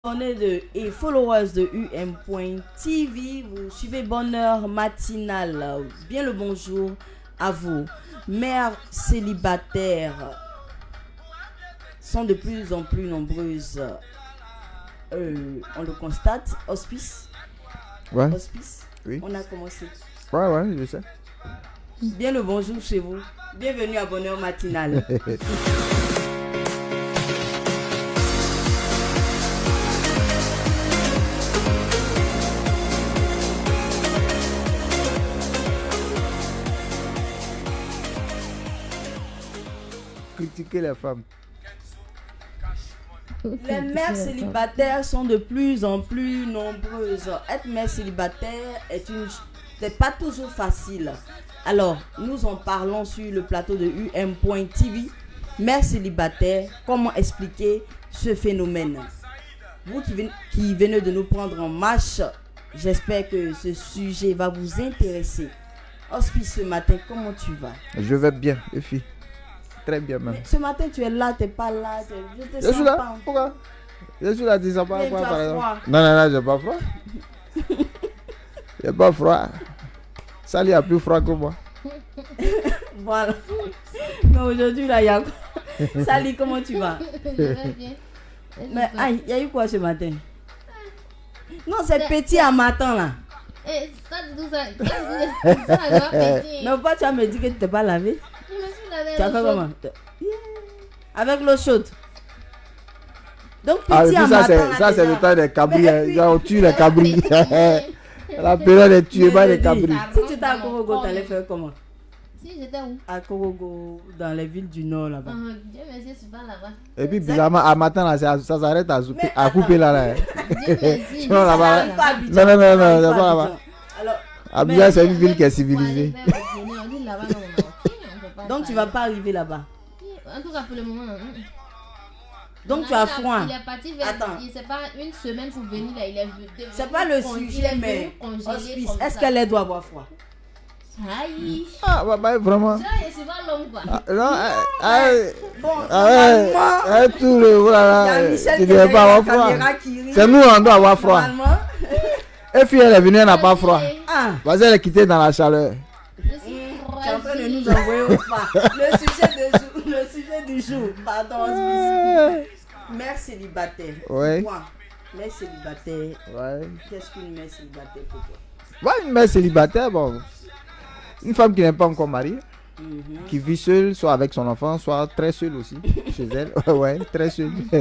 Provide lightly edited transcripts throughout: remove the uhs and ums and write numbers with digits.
Abonnés et followers de UM.TV, vous suivez Bonheur Matinal. Bien le bonjour à vous. Mères célibataires sont de plus en plus nombreuses. On le constate. Hospice. Ouais. Hospice. Oui. On a commencé. Ouais, je sais. Bien le bonjour chez vous. Bienvenue à Bonheur Matinal. Critiquer les femmes. Les mères célibataires sont de plus en plus nombreuses. Être mère célibataire n'est pas toujours facile. Alors, nous en parlons sur le plateau de UM.TV. Mère célibataire, comment expliquer ce phénomène? Vous qui venez de nous prendre en marche, j'espère que ce sujet va vous intéresser. Hospice, ce matin, comment tu vas? Je vais bien, les filles. Très bien même. Mais ce matin, tu es là, tu n'es pas là. Je suis là. Pourquoi? Je suis là, disant pas Mais quoi tu as par exemple. froid. Non, j'ai pas froid. J'ai pas froid. Sali a plus froid que moi. Voilà. Mais aujourd'hui, là, il y a quoi? Sali, comment tu vas? Je vais bien. Mais il y a eu quoi ce matin? Non, c'est petit à matin, là. Eh, ça, tout ça, ça va petit. Mais pourquoi tu as me dit que tu t'es pas lavé? Je me suis lavé Tu as l'eau fait chaude. comment? Yeah. Avec l'eau chaude. Donc, petit Ah, à ça, matin, ça c'est déjà. le temps des cabris. Mais puis- On tue les cabris. Petit. La période des tués, pas Mais les je cabris. dis, si tu étais à Korogo, tu allais faire comment? Si, j'étais où? À Korogo, dans les villes du Nord, là-bas. Dieu merci, je suis pas là-bas. Et puis, bizarrement, à matin, là, ça s'arrête Mais à couper là. Dieu merci. Non, là-bas, Ça là. n'arrive pas à Abidjan. Non, Ça n'arrive c'est pas pas à là-bas. Abidjan. Alors, Abidjan, c'est une ville qui est civilisée. On dit là-bas, non, on peut pas donc tu parler. vas pas arriver là-bas. En tout cas, pour le moment, non. Donc tu as froid. Il est parti vers. Attends. C'est pas une semaine pour venir là. Il est venu. C'est pas le sujet, mais Hospice, est-ce qu'elle doit avoir froid? Aïe. Ah, bah, vraiment. Ça, il est souvent l'homme, quoi. Ah, non, Bon, ouais, tout le il y a voilà, Michel tu qui est ne devais pas derrière avoir la froid. caméra qui rit. C'est nous, on doit avoir froid. Normalement. Et puis elle est venue, elle n'a pas froid. Ah, Vas-y, elle est quittée dans la chaleur. Je suis tu es en train de fragile. nous envoyer au spa. Le sujet du jour, pardon, Hospice. Mère célibataire. Ouais. Moi, mère célibataire, Ouais. qu'est-ce qu'une mère célibataire pour toi? Bah, une mère célibataire, bon. Une femme qui n'est pas encore mariée, qui vit seule, soit avec son enfant, soit très seule aussi, chez elle. Ouais, très seule. Tu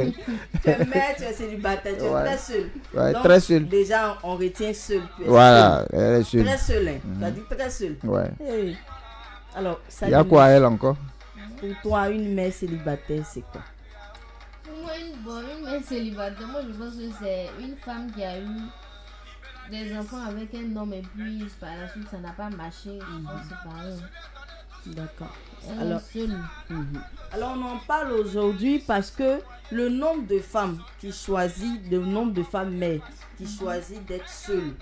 es mère, tu es célibataire, tu es Ouais. très seule. Ouais, Donc, très seule. Déjà, on retient seule. Tu es Voilà, elle est seule. seule. Très seule, hein. Tu as dit très seule. Ouais. Hey. Alors, ça Il y a quoi à elle encore? pour toi, une mère célibataire, c'est quoi? Pour moi, une mère célibataire, moi je pense que c'est une femme qui a eu des enfants avec un homme et puis par la suite ça n'a pas marché. Je pense que c'est pareil. D'accord. Elle Alors- est seule. Alors, on en parle aujourd'hui parce que le nombre de femmes qui choisissent, le nombre de femmes mères qui choisissent d'être seules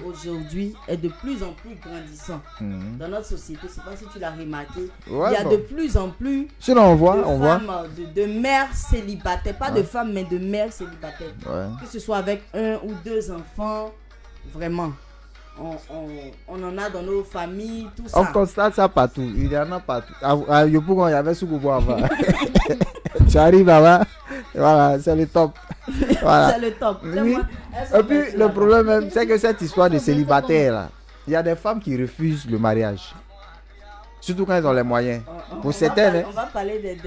aujourd'hui est de plus en plus grandissant. Dans notre société, je ne sais pas si tu l'as remarqué, Ouais, il y a bon. de plus en plus Sinon, on de voit. femmes, de mères célibataires, pas de femmes, mais de mères célibataires. Ouais. Que ce soit avec un ou deux enfants, vraiment, on en a dans nos familles, tout On ça. constate ça partout. Il y en a partout. À Yopougon, il y avait Soukoubo avant. Tu arrives là-bas, voilà, c'est le top. Voilà. C'est le top. Oui. Dis-moi, elles sont Et puis, belles, le là-bas. problème même, c'est que cette histoire de célibataire, là, il y a des femmes qui refusent le mariage. Surtout quand elles ont les moyens. Pour certaines, On va parler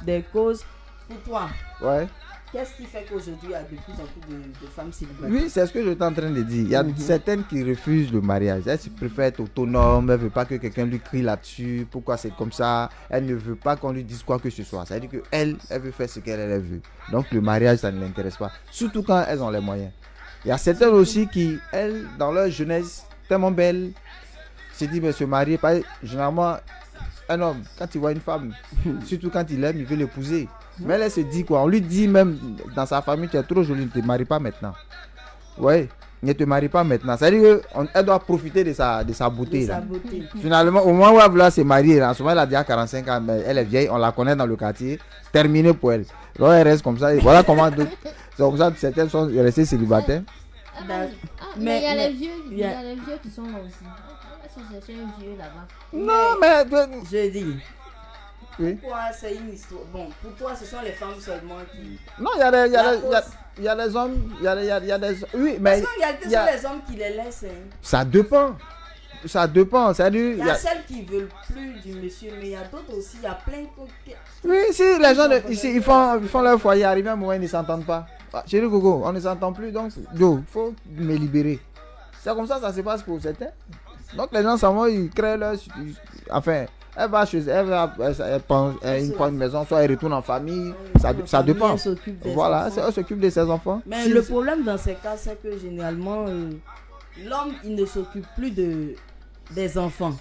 des causes. Pour toi, Ouais. qu'est-ce qui fait qu'aujourd'hui il y a de plus en plus de femmes célibataires? Oui, c'est ce que j'étais en train de dire. Il y a certaines qui refusent le mariage. Elles préfèrent être autonomes, elles ne veulent pas que quelqu'un lui crie là-dessus. Pourquoi c'est comme ça? Elle ne veut pas qu'on lui dise quoi que ce soit. C'est-à-dire qu'elle, elle veut faire ce qu'elle veut. Donc le mariage, ça ne l'intéresse pas. Surtout quand elles ont les moyens. Il y a certaines aussi qui, elles, dans leur jeunesse, tellement belles, se disent, mais se marier, pas généralement, un homme, quand il voit une femme, surtout quand il aime, il veut l'épouser. Mais elle se dit quoi? On lui dit même dans sa famille, tu es trop jolie, ne te marie pas maintenant. Ouais. ne te marie pas maintenant. C'est-à-dire qu'elle doit profiter de sa beauté. De là. sa beauté. Finalement, au moment où elle voulait se marier, en ce moment, elle a déjà 45 ans, mais elle est vieille, on la connaît dans le quartier, terminé pour elle. Donc elle reste comme ça. Et voilà comment. C'est comme ça que certaines sont restées célibataires. Mais il y a mais- les vieux, il il y y a- a les vieux qui sont là aussi. On va se chercher un vieux là-bas. Non, mais. Je dis, Oui. pourquoi c'est une histoire. Bon, pour toi, ce sont les femmes seulement qui. Non, il y a des, il y a La des- il y a- cause. il y a des hommes, il y a des. Oui, Parce mais. qu'en réalité, il ce y a- sont les hommes qui les laissent. Hein. Ça dépend. Ça dépend. C'est-à-dire. Il y a celles qui veulent plus du monsieur, mais il y a d'autres aussi. Il y a plein de trucs. Oui, si les gens ici, ils font leur foyer, arrivé à un moment, ils ne s'entendent pas. Ah, chérie Coco, on ne s'entend plus, donc il faut me libérer. C'est comme ça se passe pour certains. Donc les gens s'en vont, ils créent leur. Enfin, elle va chez elle, elle prend une maison, soit elle retourne en famille, ça dépend. Elle s'occupe des Voilà, enfants. elle s'occupe de ses enfants. Mais Si- le problème dans ces cas, c'est que généralement, l'homme, il ne s'occupe plus des enfants.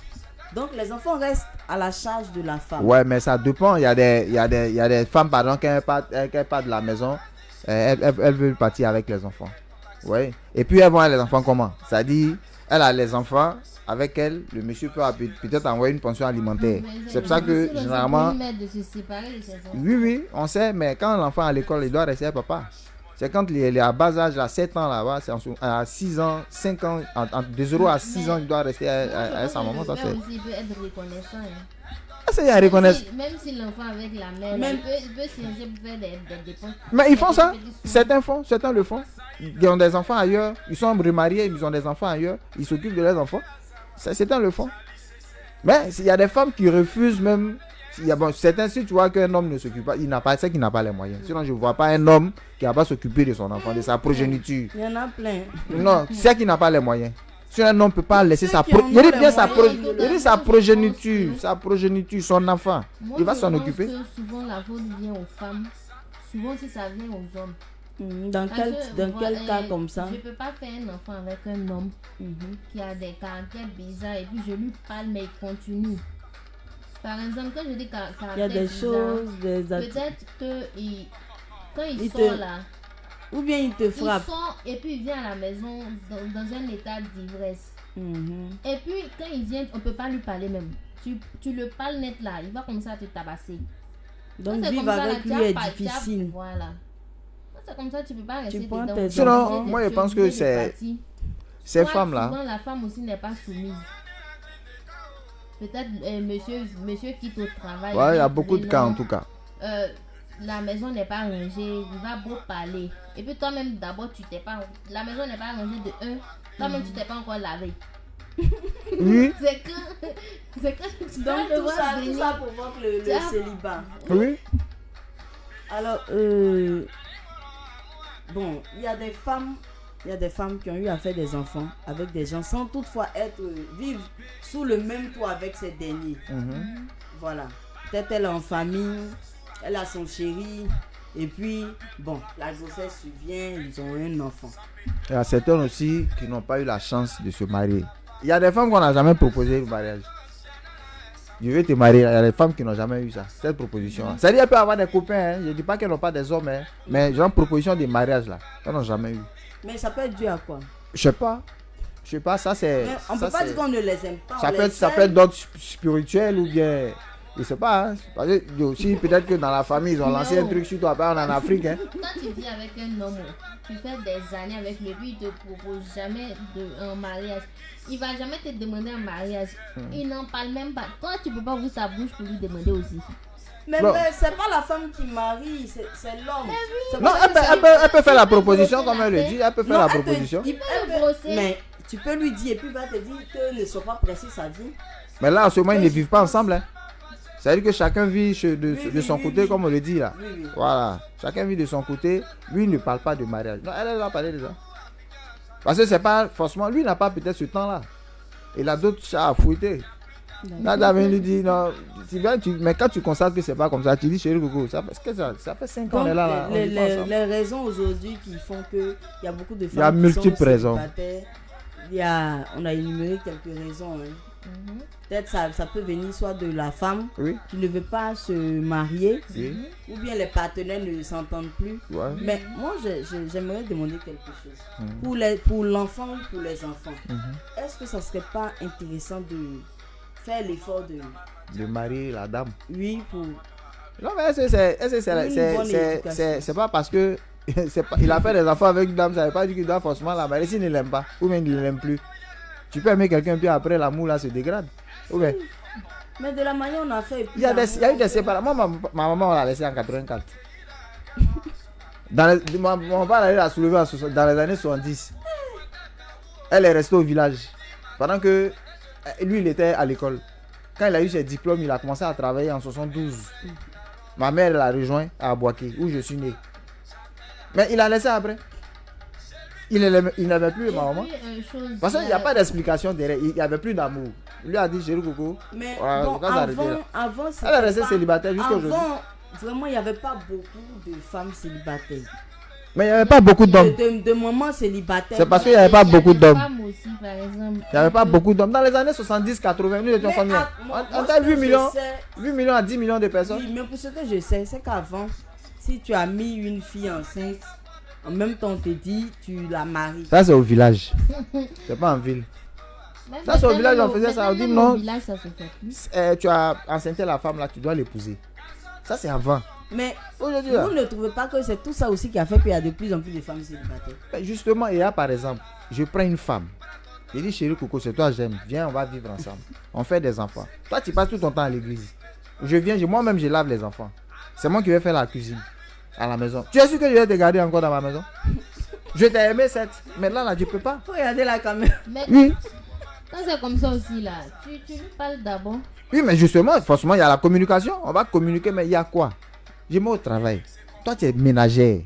Donc les enfants restent à la charge de la femme. Ouais, mais ça dépend. Il y a des femmes, pardon, qui partent de la maison, elles veulent partir avec les enfants. Ouais. Et puis elles vont avec les enfants comment? C'est-à-dire, elle a les enfants, avec elle, le monsieur peut peut-être envoyer une pension alimentaire. C'est pour ça que généralement. De se séparer de ses enfants. Oui, on sait, mais quand l'enfant est à l'école, il doit rester avec papa. C'est quand il est à bas âge, à 7 ans là-bas, c'est à 6 ans, 5 ans, de 0 à 6 ans, il doit rester à sa maman. Ça, Le c'est. père aussi peut être reconnaissant. Hein. Ah, c'est à reconnaître. Même si l'enfant avec la mère, Même- il peut s'y pour faire des dépenses. Mais ils font ça. Des petits sous. Certains le font. Ils ont des enfants ailleurs, ils sont remariés, ils ont des enfants ailleurs, ils s'occupent de leurs enfants. Certains le font. Mais il y a des femmes qui refusent même. Certains, si tu vois qu'un homme ne s'occupe pas, c'est qu'il n'a pas les moyens. Sinon, je ne vois pas un homme qui va pas s'occuper de son enfant, de sa progéniture. Il y en a plein. Non, c'est qu'il n'a pas les moyens. Si un homme ne peut pas laisser Ceux sa qui en ont il dit les bien sa moyens, sa progéniture, son enfant. Moi, Il va je s'en pense occuper. que souvent la faute vient aux femmes. Souvent, si ça vient aux hommes. Dans Parce quel, que, dans quel voilà, cas comme ça? Je peux pas faire un enfant avec un homme Mhm. qui a des caractères bizarres et puis je lui parle mais il continue. Par exemple, quand je dis caractère Il y a des bizarre, choses, des peut-être que quand il Il sort te là, ou bien il te il frappe. sort et puis il vient à la maison dans un état d'ivresse. Mhm. Et puis quand il vient, on peut pas lui parler même. Tu le parles net là, il va commencer à te tabasser. Donc Quand c'est vivre comme ça, là, avec tu lui as est pas- tu as- difficile. Voilà. Quand c'est comme ça, tu peux pas rester prends dedans. tes Tu es enfants. obligé de- Moi, je tu es pense que obligé de c'est- partir. Ces Soit femmes-là. Souvent, la femme aussi n'est pas soumise. Peut-être monsieur quitte au travail. Ouais, il y a dit, beaucoup de mais cas non, en tout cas. La maison n'est pas rangée, il va beau parler. Et puis toi-même, d'abord, tu t'es pas. La maison n'est pas rangée de 1. Toi-même, tu t'es pas encore lavé. Oui, C'est que. C'est que tu dois Donc le tout voir ça venir. provoque le Tu as- célibat. oui. Alors, bon, il y a des femmes qui ont eu à faire des enfants avec des gens sans toutefois vivre sous le même toit avec ces derniers. Mhm. Voilà. Peut-être elle est en famille, elle a son chéri, et puis, bon, la grossesse survient, ils ont un enfant. Il y a certaines aussi qui n'ont pas eu la chance de se marier. Il y a des femmes qu'on n'a jamais proposé le mariage. Je veux te marier. Il y a des femmes qui n'ont jamais eu ça, cette proposition. C'est-à-dire qu'elles peuvent avoir des copains. Hein. Je ne dis pas qu'elles n'ont pas des hommes, hein. Mais genre proposition de mariage là, elles n'ont jamais eu. Mais ça peut être dû à quoi? Je sais pas, ça c'est. Mais on ne ça, peut pas c'est- dire qu'on ne les aime pas. Ça on peut les être, ça aime. peut être d'ordre spirituel ou bien. Je sais pas. Hein. Parce que aussi, peut-être que dans la famille, ils ont lancé un truc sur toi. On est en Afrique. Hein. Quand tu vis avec un homme, tu fais des années avec lui, puis il te propose jamais un mariage. Il va jamais te demander un mariage. Il n'en parle même pas. Toi, tu peux pas ouvrir ta bouche pour lui demander aussi. Mais, Bon. mais c'est pas la femme qui marie, c'est l'homme. C'est Non, pour ça elle que peut, c'est- elle peut- elle peut faire la Tu peux proposition brosser comme la elle le tête. dit. Elle peut faire Non, la elle te- proposition. il- peut elle le brosser. Mais tu peux lui dire et puis il va te dire que ne sois pas pressé, ça vient. Mais là, en ce moment, ils ne vivent pas ensemble. Hein. C'est-à-dire que chacun vit de son côté, oui. comme on le dit là. Oui, oui. Voilà. Chacun vit de son côté. Lui, il ne parle pas de mariage. Non, elle a parlé déjà. Parce que c'est pas forcément. Lui, il n'a pas peut-être ce temps-là. Il a d'autres chats à fouetter. Là, David lui dit non. Mais quand tu constates que c'est pas comme ça, tu dis chérie Coco, ça fait 5 ans Donc, on est là. on vit pas ensemble. les raisons aujourd'hui qui font que il y a beaucoup de femmes Il y a qui multiples sont raisons. célibataires, on a énuméré quelques raisons. Hein. Peut-être ça peut venir soit de la femme Oui. qui ne veut pas se marier, Oui. ou bien les partenaires ne s'entendent plus. Ouais. Mais moi, j'aimerais demander quelque chose. Pour l'enfant ou pour les enfants, est-ce que ça serait pas intéressant de faire l'effort De marier la dame. Oui, pour... Non, mais c'est pas parce que il a fait des enfants avec une dame, ça veut pas dire qu'il doit forcément la marier s'il ne l'aime pas, ou même il ne l'aime plus. Tu peux aimer quelqu'un, puis après l'amour là se dégrade. Okay. Mais de la manière on a fait. Il y a eu des séparations. Moi, ma maman, on l'a laissé en 84. Mon père l'a soulevé dans les années 70. Elle est restée au village. Pendant que lui, il était à l'école. Quand il a eu ses diplômes, il a commencé à travailler en 72. Ma mère l'a rejoint à Boaké, où je suis né. Mais il a laissé après. Il n'avait plus ma maman. Parce qu'il n'y a pas d'explication derrière. Il n'y avait plus d'amour. Il lui a dit, chérie Coco. Mais voilà, bon, avant elle est restée célibataire jusqu'à aujourd'hui. Vraiment, il n'y avait pas beaucoup de femmes célibataires. Mais il n'y avait pas beaucoup d'hommes. De moments célibataires. C'est parce qu'il n'y avait pas beaucoup d'hommes. Il n'y avait pas beaucoup d'hommes. Dans les années 70-80, nous étions combien? On a 8 millions à 10 millions de personnes. Oui, mais pour ce que je sais, c'est qu'avant, si tu as mis une fille enceinte, en même temps on te dit tu la maries. Ça c'est au village. C'est pas en ville. Ça c'est au village, on faisait ça. On dit non. Tu as enceinté la femme là, tu dois l'épouser. Ça c'est avant. Mais vous ne trouvez pas que c'est tout ça aussi qui a fait qu'il y a de plus en plus de femmes célibataires? Justement, il y a par exemple, je prends une femme. Je dis chérie Coco, c'est toi j'aime. Viens, on va vivre ensemble. On fait des enfants. Toi tu passes tout ton temps à l'église. Je viens, moi-même je lave les enfants. C'est moi qui vais faire la cuisine à la maison. Tu es sûr que je vais te garder encore dans ma maison? Je t'ai aimé cette. Mais là, je peux pas. Faut regarder la caméra. Mais oui. Quand c'est comme ça aussi là, tu parles d'abord. Oui, mais justement, forcément, il y a la communication. On va communiquer, mais il y a quoi? Je me mets au travail. Toi, tu es ménagère.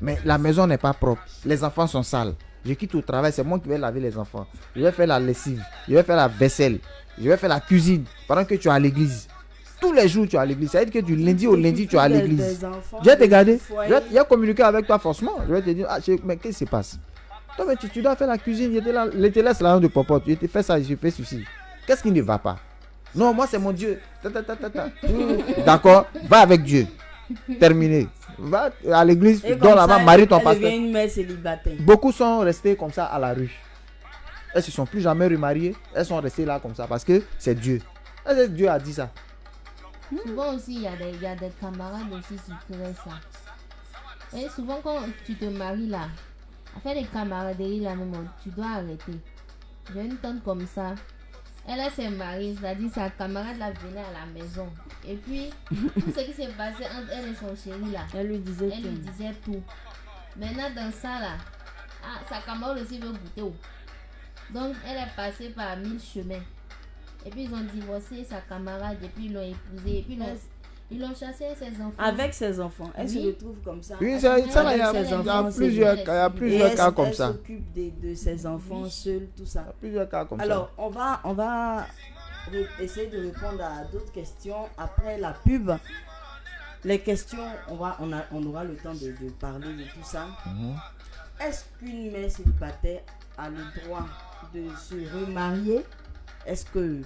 Mais la maison n'est pas propre. Les enfants sont sales. Je quitte au travail, c'est moi qui vais laver les enfants. Je vais faire la lessive. Je vais faire la vaisselle. Je vais faire la cuisine. Pendant que tu es à l'église. Tous les jours, tu es à l'église. Ça veut dire que du lundi au lundi, tu es à l'église. Je vais te garder. Je vais communiquer avec toi forcément. Je vais te dire, mais qu'est-ce qui se passe? Toi, mais tu dois faire la cuisine. Je te laisse là de popote. Je te fais ça, je fais ceci. Qu'est-ce qui ne va pas? Non, moi, c'est mon Dieu. D'accord, va avec Dieu. Terminé. Va à l'église, dors là-bas, marie ton pasteur. Une mère célibataire. Beaucoup sont restés comme ça à la rue. Elles ne se sont plus jamais remariées. Elles sont restées là comme ça parce que c'est Dieu. Dieu a dit ça. Souvent aussi, il y a des camarades aussi qui créent ça. Et souvent, quand tu te maries là, à faire des camaraderies là même, tu dois arrêter. J'ai une tante comme ça. Elle s'est mariée, c'est-à-dire sa camarade là venait à la maison. Et puis, tout ce qui s'est passé entre elle et son chéri là, elle lui disait tout. Maintenant, dans ça là, sa camarade aussi veut goûter. Donc, elle est passée par 1000 chemins. Et puis, ils ont divorcé sa camarade, et puis ils l'ont épousée, et puis ils l'ont chassé ses enfants. Avec ses enfants, elle se retrouve comme ça. Oui, ça il y a plusieurs cas comme ça. Elle s'occupe de ses enfants seule, tout ça. Il y a plusieurs cas comme ça. Alors, on va essayer de répondre à d'autres questions après la pub. Les questions, on aura le temps de parler de tout ça. Est-ce qu'une mère célibataire a le droit de se remarier? Est-ce que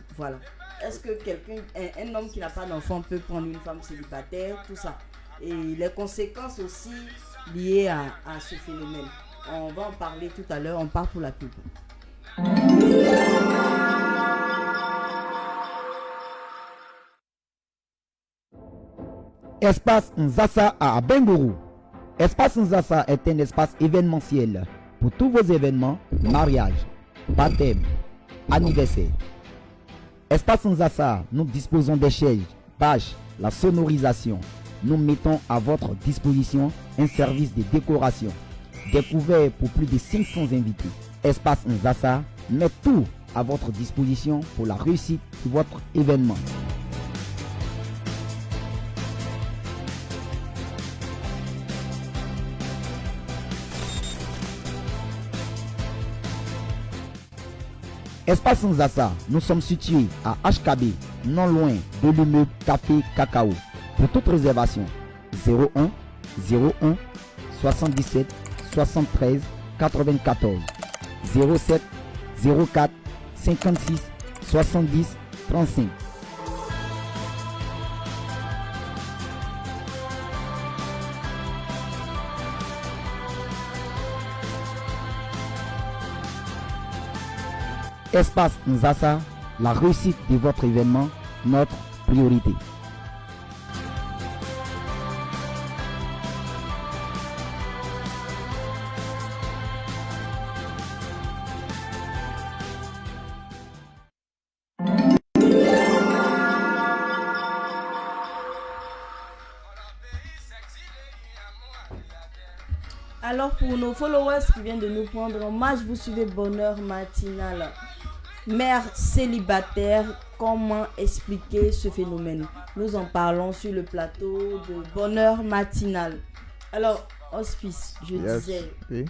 un homme qui n'a pas d'enfant peut prendre une femme célibataire, tout ça? Et les conséquences aussi liées à ce phénomène. On va en parler tout à l'heure, on part pour la pub. Espace Nzassa à Bengourou. Espace Nzassa est un espace événementiel pour tous vos événements, mariage, baptême, anniversaire. Espace Nzassa, nous disposons des chaises, bâches, la sonorisation. Nous mettons à votre disposition un service de décoration. Découvert pour plus de 500 invités. Espace Nzassa met tout à votre disposition pour la réussite de votre événement. Espace Nzassa, nous sommes situés à HKB, non loin de l'immeuble Café Cacao. Pour toute réservation, 01 01 77 73 94 07 04 56 70 35. Espace Nzassa, la réussite de votre événement, notre priorité. Alors pour nos followers qui viennent de nous prendre en marche, vous suivez Bonheur Matinal. Mère célibataire, comment expliquer ce phénomène? Nous en parlons sur le plateau de Bonheur Matinal. Alors, Hospice, je disais, Oui.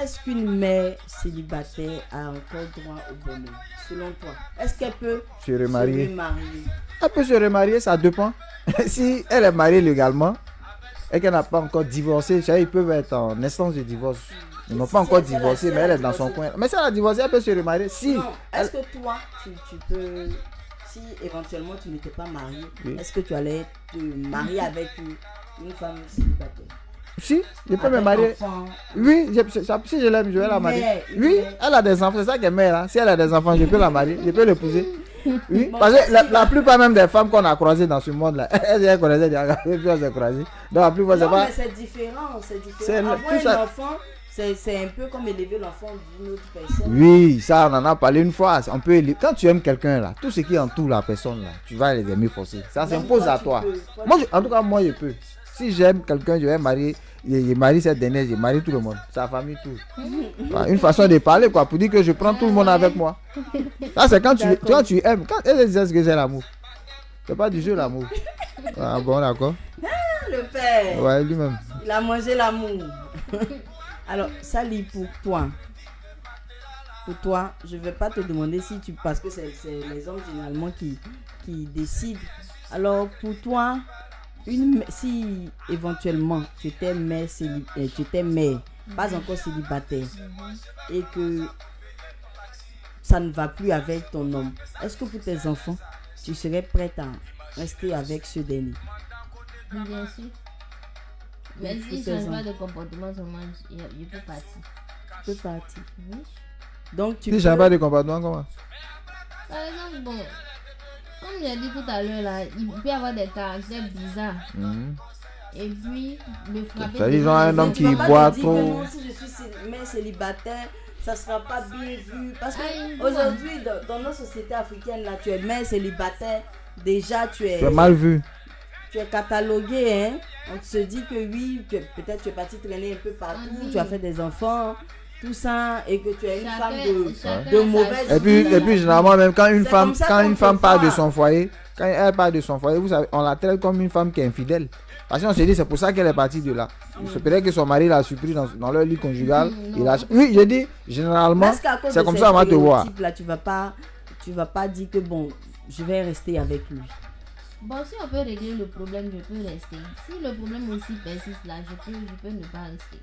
est-ce qu'une mère célibataire a encore droit au bonheur, selon toi? Est-ce qu'elle peut Se remarier. se remarier? Elle peut se remarier, ça dépend. Si elle est mariée légalement et qu'elle n'a pas encore divorcé, vous savez, ils peuvent être en instance de divorce. Ils n'ont pas encore divorcé, mais elle est dans son coin. Mais si elle a divorcé, elle peut se remarier. Si. Non, est-ce que toi, tu peux, si éventuellement tu n'étais pas marié, Oui. est-ce que tu allais te marier avec une femme célibataire? Si, je peux me Avec marier. enfant? Oui, si je l'aime, je vais la marier. Mais, Oui, elle a des enfants, c'est ça qu'elle est mère. Hein. Si elle a des enfants, je peux la marier, je peux l'épouser. Oui, Bon, parce que merci. la plupart même des femmes qu'on a croisées dans ce monde-là, elles connaissaient déjà, puis elles ont croisées. Donc la plupart, c'est Non, pas. mais c'est différent, c'est différent. C'est Avoir tout un ça. enfant, c'est un peu comme élever l'enfant d'une autre personne. Oui, ça on en a parlé une fois. On peut quand tu aimes quelqu'un là, tout ce qui entoure la personne là, tu vas les aimer forcer. Ça Même s'impose toi, à tu toi. peux. Toi, Moi, tu en tout cas, moi je peux. Si j'aime quelqu'un, je vais marier. Je marie cette dernière, je marie tout le monde, sa famille, tout. Voilà, une façon de parler quoi, pour dire que je prends tout le monde avec moi. Ça c'est quand tu aimes. Quand elles disent que c'est l'amour. C'est pas du jeu l'amour. Ah bon, d'accord. Le père, Ouais, lui-même. il a mangé l'amour. Alors, Sally, pour toi, je ne vais pas te demander si tu... Parce que c'est les hommes généralement qui décident. Alors, pour toi, si éventuellement tu étais mère, pas encore célibataire, et que ça ne va plus avec ton homme, est-ce que pour tes enfants, tu serais prête à rester avec ce dernier? Bien sûr. Mais Pour si tes je change pas enfants. de comportement seulement, je peux partir. Tu peux partir. Oui. Donc, tu Si j'ai pas de comportement, comment? Par exemple, bon, comme j'ai dit tout à l'heure, là, il peut y avoir des caractères bizarres. Et puis, me frapper. Ça dit, genre, un homme qui tu vas pas boit te dire trop. que non, si je suis mère célibataire, ça sera pas bien vu. Parce que Ah, aujourd'hui, dans nos sociétés africaines, là, tu es mère célibataire, déjà tu es mal vu. catalogué. Hein? On se dit que oui, peut-être tu es parti traîner un peu partout, Oui. tu as fait des enfants, tout ça, et que tu es une femme chacun de a sa mauvaise vie. Et puis généralement même quand une C'est femme comme ça qu'on te part de voit. son foyer, quand elle part de son foyer, vous savez, on la traite comme une femme qui est infidèle. Parce qu'on se dit c'est pour ça qu'elle est partie de là. C'est peut-être que son mari l'a surpris dans leur lit conjugal. Oui, je dis généralement Parce qu'à cause c'est de comme ces ça on va te voir. stéréotypes là, tu vas pas dire que bon, je vais rester avec lui. Bon, si on peut régler le problème, je peux rester. Si le problème aussi persiste là, je peux ne pas rester.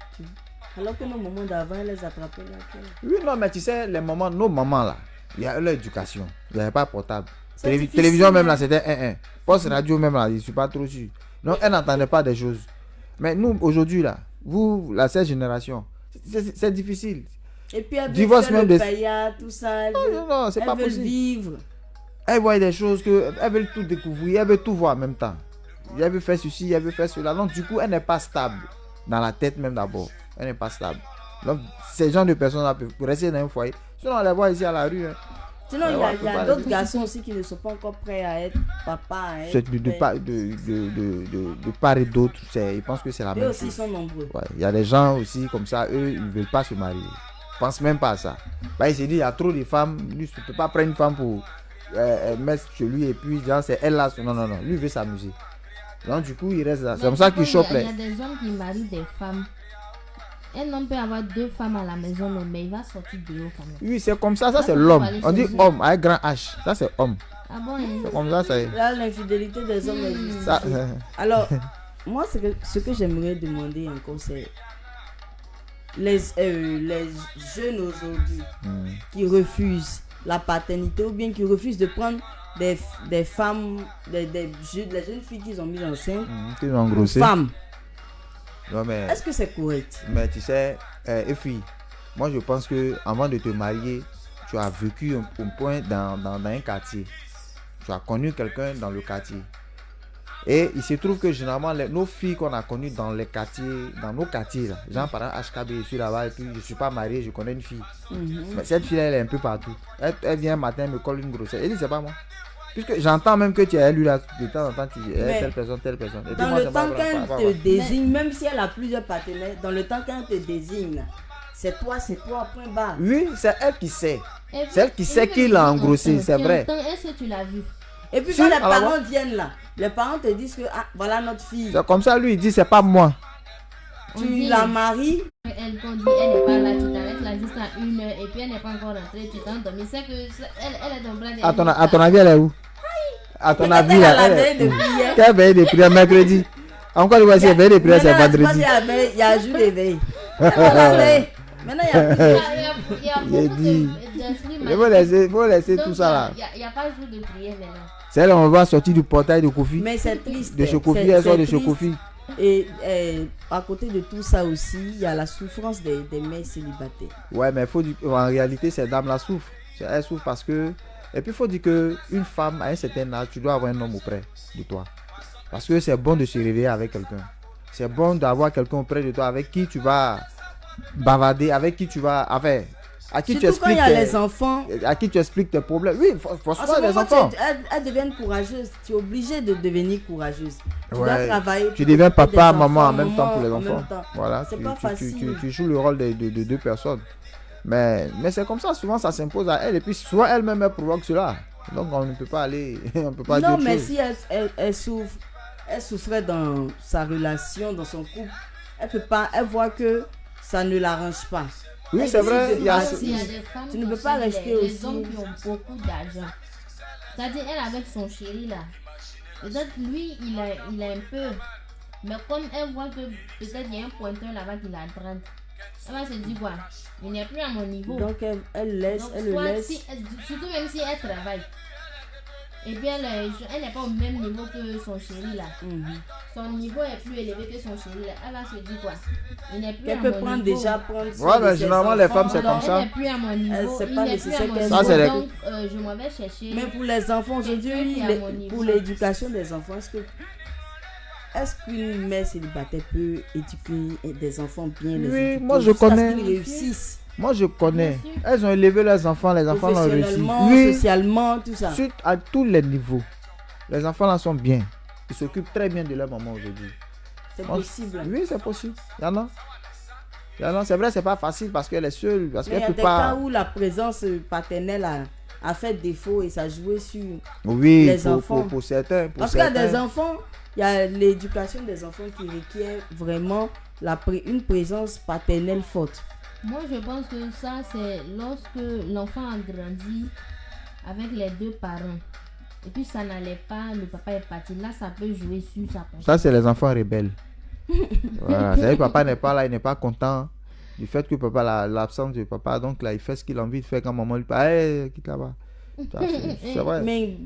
Alors que nos moments d'avant, elle les attrapait là. Oui, non, mais tu sais, nos mamans là, il y a leur éducation. Il n'y avait pas portable. C'est difficile, Télévision même hein. là, c'était 1-1. Poste radio même là, je ne suis pas trop sûr. Donc, elle n'entendait pas des choses. Mais nous, aujourd'hui là, vous, cette génération, c'est difficile. Et puis elle veut Divorce faire même le de- paya, tout ça. Elle veut, Non, c'est elle pas veut possible. vivre. Elle voit des choses elle veut tout découvrir, elle veut tout voir en même temps. Elle veut faire ceci, elle veut faire cela. Donc, du coup, elle n'est pas stable. Dans la tête même d'abord. Elle n'est pas stable. Donc, ces gens de personnes-là peuvent rester dans un foyer. Sinon, on les voit ici à la rue. Hein. Sinon, Ouais, il y on a peut pas d'autres les- garçons aussi qui ne sont pas encore prêts à être papa. À être C'est de père. part et d'autre, ils pensent que c'est la Eux même aussi chose. sont nombreux. Ouais, il y a des gens aussi comme ça, eux, ils ne veulent pas se marier. Ils pensent même pas à ça. Bah, il s'est dit, il y a trop de femmes, lui, tu ne peux pas prendre une femme pour mettre chez lui et puis genre, c'est elle là. Non, non, non, lui veut s'amuser. Donc du coup, il reste là. C'est Mais comme ça par qu'il contre, chope. Il y a des hommes qui marient des femmes. Un homme peut avoir 2 femmes à la maison, mais il va sortir dehors quand même. Oui, c'est comme ça, ça Ça, c'est faut l'homme. aller On dit chercher. homme avec grand H. Ça c'est homme. Ah bon, C'est comme ça, ça y est. Là, l'infidélité des hommes est justifiée. Ça, Alors, moi, ce que j'aimerais demander encore, c'est les jeunes aujourd'hui qui refusent la paternité ou bien qui refusent de prendre des femmes, des jeunes filles qu'ils ont mises enceintes, Qu'ils ont engrossé. femmes. Non, mais, Est-ce que c'est correct? mais tu sais, et puis, moi je pense que avant de te marier, tu as vécu un point dans un quartier. Tu as connu quelqu'un dans le quartier. Et il se trouve que généralement, nos filles qu'on a connues dans les quartiers, dans nos quartiers, là, genre par exemple HKB, je suis là-bas et puis je ne suis pas marié, je connais une fille. Mais cette fille, elle est un peu partout. Elle vient un matin, elle me colle une grossesse. Elle dit, c'est pas moi. Puisque j'entends même que tu es lui là, de temps en temps, tu dis, telle personne, telle personne. Et puis Dans moi, le c'est pas temps vrai, qu'elle pas te vrai. désigne, même si elle a plusieurs partenaires, dans le temps qu'elle te désigne, c'est toi, point barre. Oui, c'est elle qui sait. Et puis- C'est elle qui et sait puis, qui l'a engrossé, c'est vrai. Est-ce que tu l'as vu? Et puis Si, quand les alors parents moi- viennent là, les parents te disent que voilà notre fille. C'est comme ça, lui, il dit, c'est pas moi. On Tu dit- la maries, Elle qu'on dit, elle n'est pas là, tu t'arrêtes là juste à 1h et puis elle n'est pas encore rentrée, tu t'entends. Mais c'est que elle est dans le bras de À ton avis, elle est où? À ton avis, elle a la elle veille est de prière. quelle veille de prière mercredi? Encore une fois, c'est veille de prière, c'est vendredi. Il y a jour de veille. Maintenant, il y a plus. Il y a J'ai beaucoup dit. d'inscrits. Il faut laisser tout ça là. Il n'y a pas jour de prière maintenant. C'est là on va sortir du portail de Kofi. Mais c'est triste. De Chokofi, C'est- elle sort c'est de triste. Chokofi. Et à côté de tout ça aussi, il y a la souffrance des mères célibataires. Ouais, mais en réalité, ces dames-là souffrent. Elles souffrent parce que. Et puis, il faut dire qu'une femme, à un certain âge, tu dois avoir un homme auprès de toi. Parce que c'est bon de se réveiller avec quelqu'un. C'est bon d'avoir quelqu'un auprès de toi avec qui tu vas bavarder, avec qui tu vas. Enfin, à qui tu Surtout quand il expliques. y a les enfants. À qui tu expliques tes problèmes. Oui, En franchement, ce les moment, enfants. elles deviennent courageuses. Tu es obligé de devenir courageuse. Tu dois Ouais. travailler. Tu pour deviens t'occuper papa, des maman en enfants, même temps pour les en même enfants. temps. Voilà, C'est tu, pas tu- facile. tu joues le rôle de deux personnes. Mais c'est comme ça, souvent ça s'impose à elle. Et puis soit elle-même elle provoque cela. Donc on ne peut pas aller, on peut pas dire Non, autre mais chose. si elle souffrait dans sa relation, dans son couple, elle voit que ça ne l'arrange pas. Oui, Elle c'est vrai, décide de il y a partir. Il y a des femmes Tu ne peux aussi, pas rester les aussi. hommes qui ont beaucoup d'argent. C'est-à-dire, elle avec son chéri là. Peut-être lui, il a un peu. Mais comme elle voit que peut-être il y a un pointeur là-bas qui la drague, elle va se dire quoi? Il n'est plus à mon niveau. Donc elle laisse, Donc, elle le soit laisse. surtout même si elle travaille. Et puis elle n'est pas au même niveau que son chéri là. Mhm. Son niveau est plus élevé que son chéri là. Elle va se dire quoi? Il n'est plus Elle à peut mon prendre niveau. prendre soin Ouais, de mais ses généralement, les enfants. femmes, c'est Alors, comme ça. elle n'est plus à mon niveau. c'est Il pas n'est plus nécessaire à mon qu'elle niveau. Ça, c'est les- Donc, je m'en vais chercher. Mais pour les enfants aujourd'hui, Quelqu'un qui est à mon niveau. pour l'éducation des enfants, est-ce qu'une mère célibataire peut éduquer des enfants bien, les Oui, éduquer moi, je jusqu'à ce connais. qu'ils réussissent Moi je connais. Bien sûr. Elles ont élevé leurs enfants l'ont réussi. professionnellement, Oui, socialement, tout ça. à tous les niveaux. Les enfants là sont bien. Ils s'occupent très bien de leur maman aujourd'hui. C'est Moi, possible. Oui, c'est possible. Il y en a. C'est vrai, c'est pas facile parce qu'elle est seule. Parce Mais il y qu'elle a peut des pas. cas où la présence paternelle a fait défaut et ça a joué sur... Oui, les enfants. pour certains. Pour Parce qu'il y a certains. des enfants, il y a l'éducation des enfants qui requiert vraiment une présence paternelle forte. Moi, je pense que ça, c'est lorsque l'enfant a grandi avec les deux parents. Et puis, ça n'allait pas, le papa est parti. Là, ça peut jouer sur sa conscience. Ça, c'est les enfants rebelles. Voilà. C'est-à-dire que papa n'est pas là, il n'est pas content du fait que papa, l'absence de papa, donc là, il fait ce qu'il a envie de faire quand maman lui parle. Hey, quitte là-bas. C'est vrai. Mais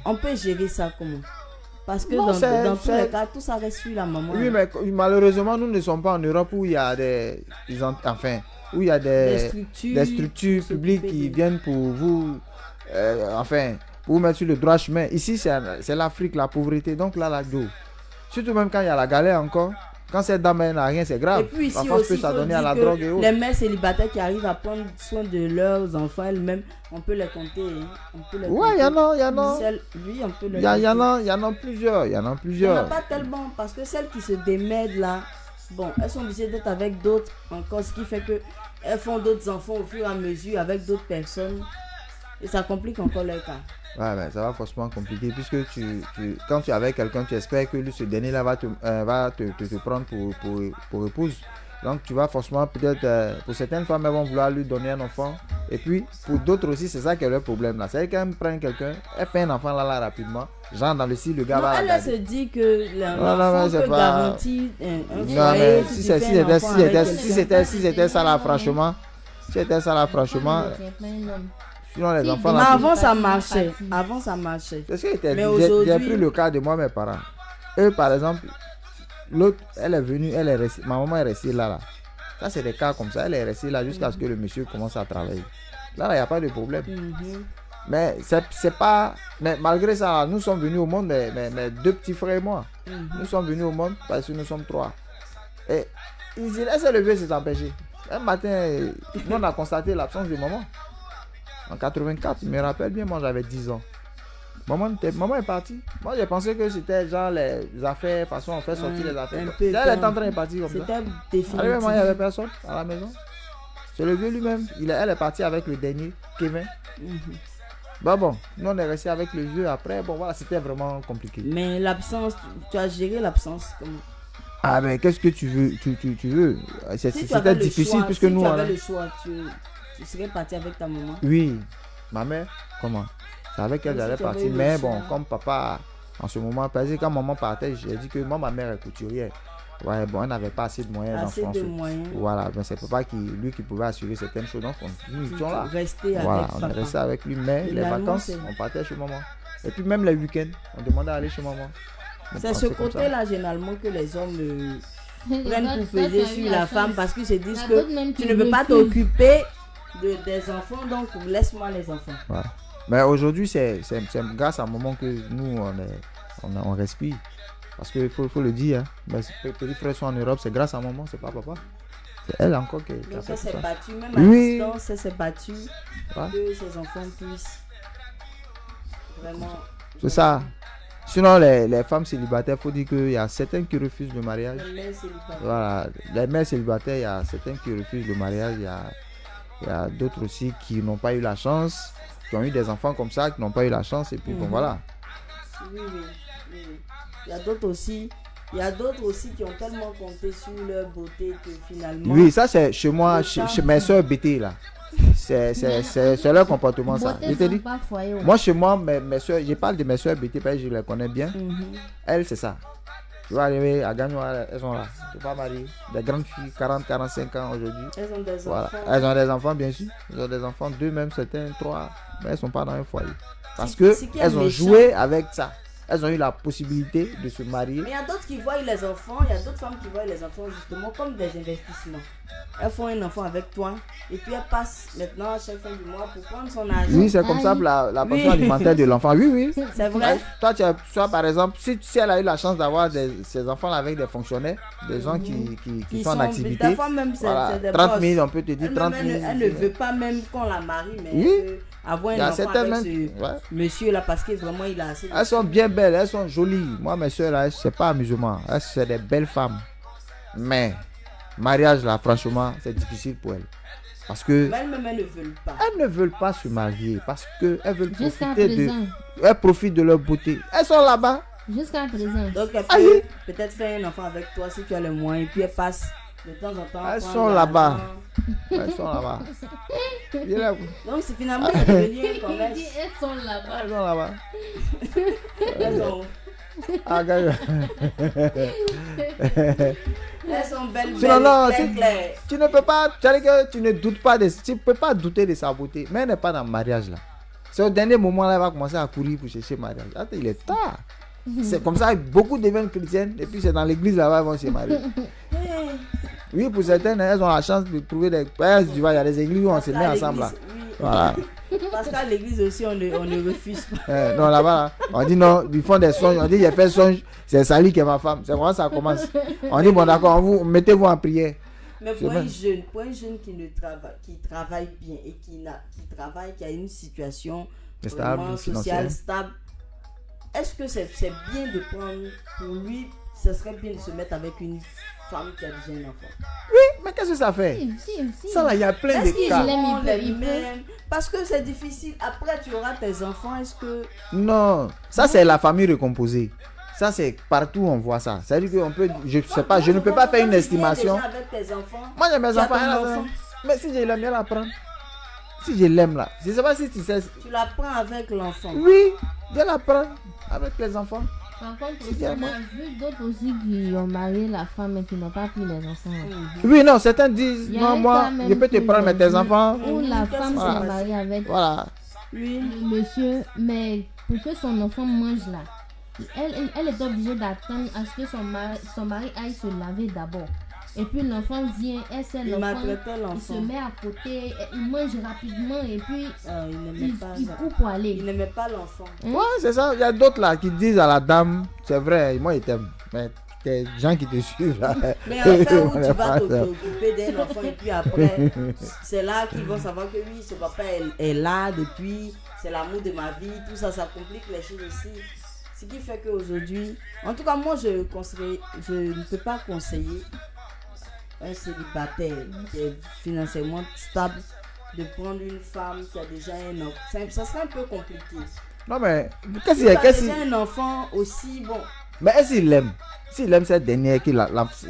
on peut gérer ça comment? Parce que Non, dans tous c'est- les cas, tout ça reste sur la maman. Oui, mais malheureusement, nous ne sommes pas en Europe où il y a des. Où il y a des structures publiques qui viennent pour vous. Pour vous mettre sur le droit chemin. Ici, c'est l'Afrique, la pauvreté. Donc là, surtout même quand il y a la galère encore. Quand cette dame elle n'a rien, c'est grave. Et puis ici L'enfance aussi, peut il faut s'adonner à dire la que drogue et autres. les mères célibataires qui arrivent à prendre soin de leurs enfants elles-mêmes, on peut les compter. Hein. On peut les Ouais, il y en compter. a. Oui, on peut les Il y en compter. a plusieurs. Il y en a Il n'y en a plusieurs. pas tellement parce que celles qui se démènent là, bon, elles sont obligées d'être avec d'autres encore, ce qui fait que elles font d'autres enfants au fur et à mesure avec d'autres personnes et ça complique encore leur cas. Ouais, mais ça va forcément compliquer puisque quand tu es avec quelqu'un, tu espères que lui, ce dernier-là va te prendre pour épouse. Donc tu vas forcément peut-être, pour certaines femmes, elles vont vouloir lui donner un enfant. Et puis pour d'autres aussi, c'est ça qui est le problème là. C'est qu'elles prennent quelqu'un, elle fait un enfant là rapidement. Genre dans le style, le gars Non, va elle regarder. se dit que non, l'enfant c'est peut pas- garantir un Non, foyer mais si si tu fais un enfant avec quelqu'un. c'était ça là, franchement. Si c'était ça là, franchement. C'est pas un homme. Sinon, les Si, enfants... Mais là, avant, ça Parti, marchait. parti. Avant, ça marchait. c'est ce que j'ai Mais j'ai aujourd'hui- pris le cas de moi, mes parents. Eux, par exemple, l'autre, elle est venue, elle est restée, ma maman est restée là. Ça, c'est des cas comme ça. Elle est restée là jusqu'à ce que le monsieur commence à travailler. Là, il n'y a pas de problème. Mhm. Mais c'est pas... Mais malgré ça, nous sommes venus au monde, mes deux petits frères et moi. Mhm. Nous sommes venus au monde parce que nous sommes 3. Et il dit, elle s'est levée, s'est empêchée. Un matin, nous on a constaté l'absence de maman. En 84, je me rappelle bien, moi j'avais 10 ans. Maman est partie. Moi j'ai pensé que c'était genre les affaires, façon on fait sortir les affaires. un peu Elle est en comme- train de partir comme ça. C'était Arrivé, définitif. moi il n'y avait personne à la maison. C'est le vieux lui-même. Elle est partie avec le dernier, Kevin. Mhm. Bon, nous on est resté avec le vieux après. Bon voilà, c'était vraiment compliqué. Mais l'absence, tu as géré l'absence comment? Ah mais qu'est-ce que tu veux tu veux Si tu C'était avais le difficile choix, puisque si nous tu on avais a- le choix, tu serais parti avec ta maman. Oui, ma mère, comment? C'est avec elle Si j'allais tu avais partir. eu le Mais choix. bon, comme papa, en ce moment, parce que quand maman partait, j'ai dit que moi, ma mère est couturière. Ouais, bon, elle n'avait pas assez de moyens Assez dans de son moyens. Voilà, mais c'est papa lui qui pouvait assurer certaines choses. Donc, nous étions là. Rester Voilà, avec on papa. est resté avec lui. Mais les Finalement, vacances, c'est- on partait chez maman. Et puis même les week-ends, on demandait d'aller chez maman. Donc, C'est on ce fait comme ça. côté-là, généralement, que les hommes prennent Toi, pour toi, tu peser as eu sur la chance. femme parce qu'ils se disent Il y a que d'autres même tu qui ne peux pas refusent. t'occuper des enfants, donc laisse-moi les enfants. Voilà. Mais aujourd'hui, c'est grâce à un moment que nous, on respire. Parce qu'il faut le dire, hein. Mais mes petits frères sont en Europe, c'est grâce à maman, c'est pas papa. C'est elle encore qui a Donc fait elle tout s'est ça. battue, même à Oui. distance, elle s'est battue Ouais. que ses enfants puissent vraiment... C'est ça. Sinon, les femmes célibataires, il faut dire qu'il y a certaines qui refusent le mariage. Les mères célibataires. Voilà. Les mères célibataires, il y a certaines qui refusent le mariage. Il y a d'autres aussi qui n'ont pas eu la chance, qui ont eu des enfants comme ça, qui n'ont pas eu la chance. Et puis, bon, Mhm. voilà. Oui, oui, oui, oui. Il y a d'autres aussi. Il y a d'autres aussi qui ont tellement compté sur leur beauté que finalement... Oui, ça, c'est chez moi, Le chez temps. mes soeurs BT, là. C'est leur comportement, ça. Beauté Je te sans dis. pas foyer, ouais. Moi, chez moi, mes soeurs, je parle de mes soeurs BT parce que je les connais bien. Mhm. Elles, c'est ça. Tu vas arriver à Gagnoa, elles sont là. Tu pas mariées. Des grandes filles, 40, 45 ans aujourd'hui. Elles ont des Voilà. enfants. Elles ont des enfants, bien sûr. Elles ont des enfants, 2 même, certains, 3. Mais elles ne sont pas dans un foyer. Parce Ce que qui est elles ont méchant. joué avec ça. Elles ont eu la possibilité de se marier. Mais il y a d'autres qui voient les enfants, il y a d'autres femmes qui voient les enfants justement comme des investissements. Elles font un enfant avec toi et puis elles passent maintenant à chaque fin du mois pour prendre son argent. Oui, c'est comme ça pour la pension alimentaire de l'enfant. Oui, oui. C'est vrai. Ouais, toi, toi, par exemple, si elle a eu la chance d'avoir ses enfants avec des fonctionnaires, des gens qui sont en activité, Des fois même c'est voilà, c'est des 30 boss. 000, on peut te dire Elle, 30 même, 000. elle ne veut pas même qu'on la marie, mais Oui. elle veut avoir Il y un a enfant certaines avec même. ce Ouais. monsieur-là parce que vraiment il a assez de... Elles sont bien belles, elles sont jolies. Moi, mes soeurs, là, c'est pas amusement. Elles, c'est des belles femmes. Mais, mariage, là, franchement, c'est difficile pour elles. Parce que Mais elles-mêmes, elles ne veulent pas. elles ne veulent pas se marier. Parce qu'elles veulent Jusqu'à profiter de. présent. Elles profitent de leur beauté. Elles sont là-bas. Jusqu'à présent. Donc elle Allez. peut peut-être faire un enfant avec toi si tu as les moyens et puis elle passe de temps en temps. Elles prendre sont de là-bas. l'argent. Elles sont là-bas. Viens là. Donc c'est finalement c'est devenu un Il commerce. dit, elles sont là-bas. Elles sont là-bas. Elles ont- Ah, gars. Elles sont belles, Sinon, belles, non, claires, si- claires. Tu ne peux pas, tu as dit que tu ne doutes pas de, tu peux pas douter de sa beauté, mais elle n'est pas dans le mariage là. C'est au dernier moment là, elle va commencer à courir pour chercher le mariage. Attends, il est tard. C'est comme ça, beaucoup deviennent chrétiennes et puis c'est dans l'église là-bas qu'ils vont se marier. Hey, Oui, pour certaines, elles ont la chance de trouver des. Tu vois, il y a des églises où on se met à ensemble là. l'église, oui. Voilà. Parce qu'à l'église aussi, on ne refuse pas. Non, là-bas, là, on dit non, ils font des songes. On dit, j'ai fait songe, c'est Sally qui est ma femme. C'est comment ça commence. On dit, bon, d'accord, mettez-vous en prière. Mais C'est vrai. pour un jeune qui travaille bien et qui a une situation Stable, vraiment financière. sociale stable, est-ce que c'est bien de prendre pour lui, ce serait bien de se mettre avec une femme qui a déjà un enfant? Mais qu'est-ce que ça fait? Si. Ça là, il y a plein Est-ce de qu'ils cas. l'aiment, aiment il les peut. mêmes? Parce que c'est difficile. Après, tu auras tes enfants. Est-ce que... Non, ça c'est la famille recomposée. Ça c'est partout on voit ça. C'est-à-dire qu'on peut, je sais pas, je ne peux pas faire une estimation. Déjà avec tes enfants. Moi j'ai mes Tu as enfants, ton elle a enfant. mais si je l'aime, elle la prend. Si je l'aime là, je sais pas si tu sais. Tu la prends avec l'enfant. Oui, je la prends avec les enfants. Par contre, C'est aussi, bien, on a vu d'autres aussi qui ont marié la femme et qui n'ont pas pris les enfants. Oui, non, certains disent, Il y a non, un moi, cas même je peux te que prendre mais j'ai tes vu enfants. Où la Qu'est-ce femme qui s'est s'est mariée avec Voilà. Oui. le monsieur, mais pour que son enfant mange là, elle est obligée d'attendre à ce que son mari aille se laver d'abord. Et puis l'enfant vient, elle sait Il l'enfant, maltraitait il l'enfant. se met à côté, il mange rapidement et puis Il n'aimait pas il ça. court pour Il aller. n'aimait pas l'enfant. Ouais, c'est ça. Il y a d'autres là qui disent à la dame, c'est vrai, moi, ils t'aiment. Mais des gens qui te suivent là. Mais après, où tu vas t'occuper d'un enfant et puis après, c'est là qu'ils vont savoir que oui, ce papa est là depuis, c'est l'amour de ma vie, tout ça, ça complique les choses aussi. Ce qui fait qu'aujourd'hui, en tout cas, moi, je ne peux pas conseiller un célibataire qui est financièrement stable de prendre une femme qui a déjà un enfant. Ça serait un peu compliqué. Non, mais Si tu as déjà un enfant aussi, bon. Mais est-ce qu'il l'aime? S'il aime cette dernière,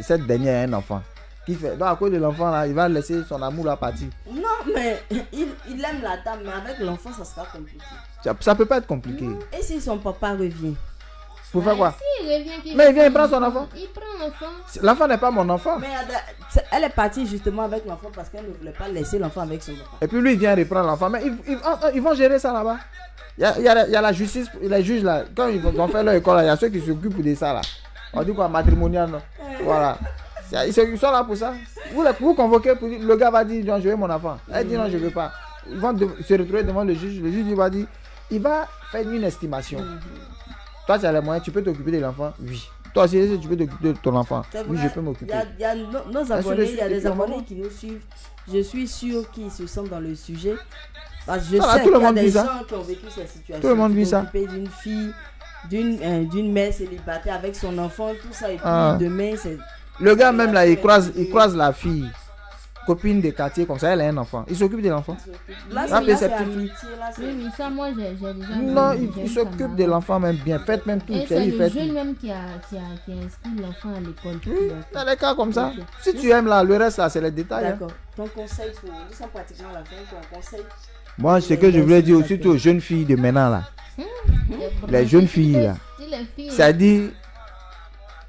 cette dernière a un enfant, qui fait? Donc, à cause de l'enfant là, il va laisser son amour là partir. Non, mais il aime la dame, mais avec l'enfant, ça sera compliqué. Ça peut pas être compliqué. Et si son papa revient? Pour faire quoi? Si il revient, Mais il vient, il prend son enfant. Il prend l'enfant. L'enfant n'est pas mon enfant. Mais elle est partie justement avec l'enfant parce qu'elle ne voulait pas laisser l'enfant avec son papa. Et puis lui, il vient reprendre l'enfant. Mais ils vont gérer ça là-bas. Il y a la justice, les juges là. Quand ils vont faire leur école, il y a ceux qui s'occupent de ça là. On dit quoi, matrimonial, non? Voilà. Ils sont là pour ça. Vous convoquez, le gars va dire, je veux mon enfant. Elle dit non, je ne veux pas. Ils vont se retrouver devant le juge. Le juge il va dire, il va faire une estimation. Toi, tu as les moyens, tu peux t'occuper de l'enfant? Oui. Toi aussi, tu peux t'occuper de ton enfant? Oui, je peux m'occuper. Il y a nos abonnés, il y a des abonnés qui nous suivent. Je suis sûr qu'ils se sentent dans le sujet. Parce que je sais qu'il y a des gens qui ont vécu cette situation. Tout le monde vit ça. S'occuper d'une fille, d'une mère célibataire avec son enfant, tout ça. Et puis demain, c'est... Le gars même là, il croise la fille, copine de quartier comme ça, elle a un enfant. Il s'occupe de l'enfant. Là, c'est amitié. Oui, ça, moi, j'ai déjà... Non, il s'occupe de l'enfant même bien. Faites même tout. Et c'est le jeune même qui a inscrit l'enfant à l'école. Oui, dans les cas comme ça. Okay. Si tu aimes là, le reste là, c'est les détails. D'accord. Ton conseil pour... Nous sommes pratiquement à la fin. Ton conseil... Moi, ce que je voulais dire aussi aux jeunes filles de maintenant là. Les jeunes filles là. Ça dit...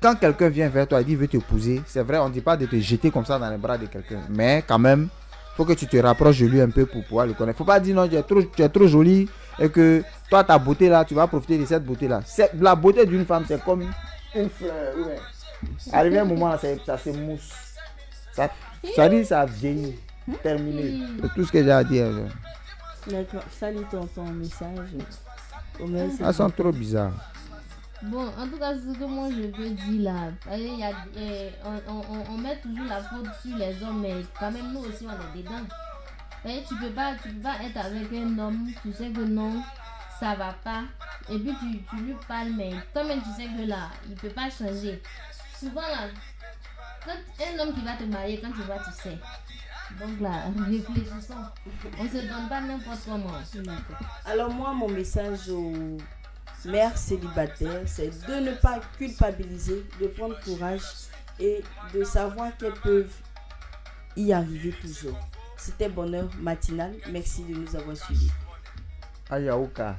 Quand quelqu'un vient vers toi et dit qu'il veut t'épouser, c'est vrai, on ne dit pas de te jeter comme ça dans les bras de quelqu'un. Mais quand même, il faut que tu te rapproches de lui un peu pour pouvoir le connaître. Il ne faut pas dire non, tu es trop jolie et que toi, ta beauté là, tu vas profiter de cette beauté là. La beauté d'une femme, c'est comme une fleur. Ouais. Arrivé un moment là, ça se mousse. Ça dit, ça vieillit. Terminé. C'est tout ce que j'ai à dire. D'accord. Salut ton message. Elles sont trop bizarres. Bon, en tout cas, ce que moi je veux dire là, on met toujours la faute sur les hommes, mais quand même nous aussi on est dedans. Et tu peux pas être avec un homme, tu sais que non, ça va pas, et puis tu lui parles, mais toi-même tu sais que là, il peut pas changer. Souvent là, quand un homme qui va te marier, quand tu vois, tu sais. Donc là, réfléchissons. On se donne pas n'importe comment. Alors moi, mon message aux mères célibataires, c'est de ne pas culpabiliser, de prendre courage et de savoir qu'elles peuvent y arriver toujours. C'était Bonheur Matinal. Merci de nous avoir suivis. Ayahuasca.